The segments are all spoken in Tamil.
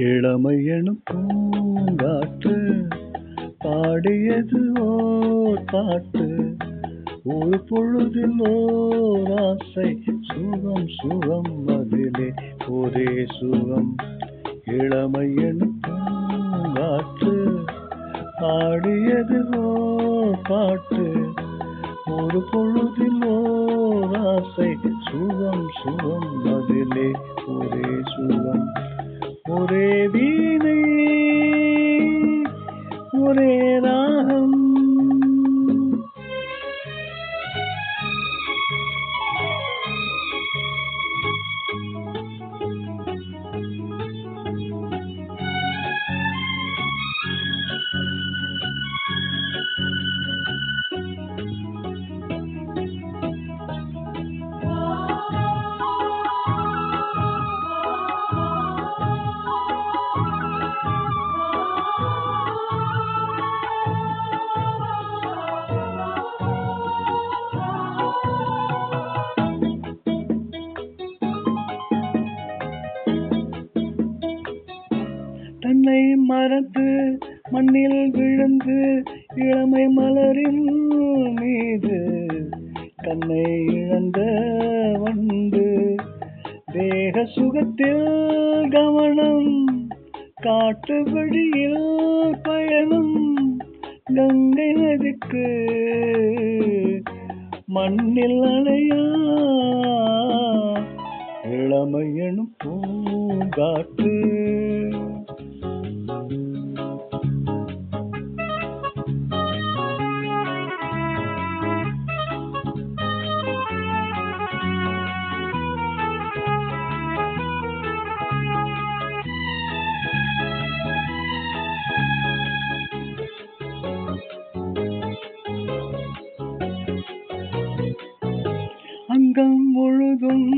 இளமையெனும் பூங்காற்று பாடியது ஓர் பாட்டு. ஒரு பொழுதில் ஓர் ஆசை, சுகம் சுகம் அதிலே ஒரே சுகம். இளமையெனும் பூங்காற்று பாடியது ஓர் பாட்டு. ஒரு பொழுதில் ஓர் ஆசை, சுகம் சுகம் அதிலே ஒரே சுகம். ஒரே வீணை ஒரே ராகம், தன்னை மறந்து மண்ணில் விழுந்து இளமை மலரின் மீது கண்ணை இழந்த வண்டு. தேக சுகத்தில் கவனம், காட்டு வழியில் பயணம். கங்கை நதிக்கு மண்ணில் அணையா இளமை எனும் பூங்காற்று. அங்கம் முழுதும்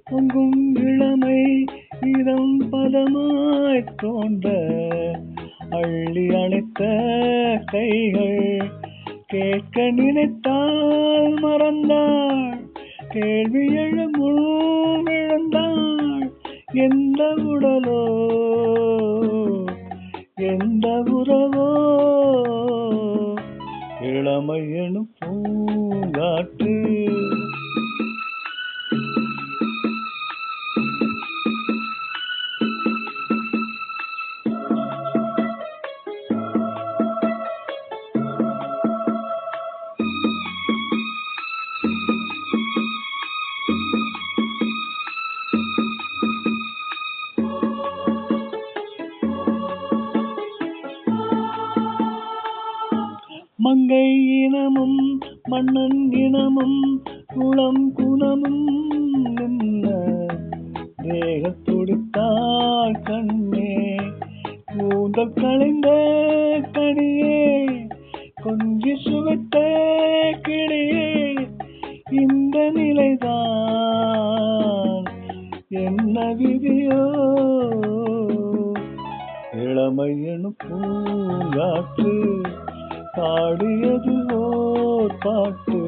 பொங்கும் இளமை, இதம் பதமாய் தோன்ற அள்ளி அணைத்த கைகள். கேட்க நினைத்தால் மறந்தாள், கேள்வி எழுமுள் விழுந்தாள். எந்த உடலோ எந்த உறவோ இளமை எனும் பூங்காற்று. மங்கை இனமும் மன்னன் இனமும் குளம் குணமும் நின்ன தேக துடித்தாள் கண்ணே. கூந்தல் களைந்த கனியே, கொஞ்சி சுவைத்த கிளியே. இந்த நிலைதான் என்ன விதியோ, இளமை எனும் பூங்காற்று பாடியது ஓர் பாட்டு.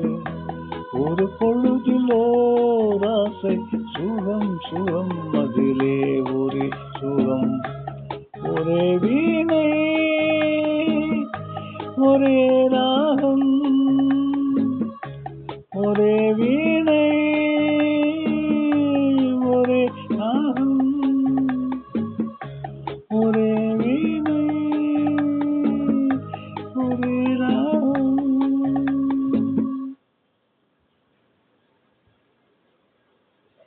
ஒரு பொழுதில் ஓர் ஆசை, சுகம் சுகம் அதிலே ஒரே சுகம். ஒரே வீணை ஒரே ராகம், ஒரே வீணை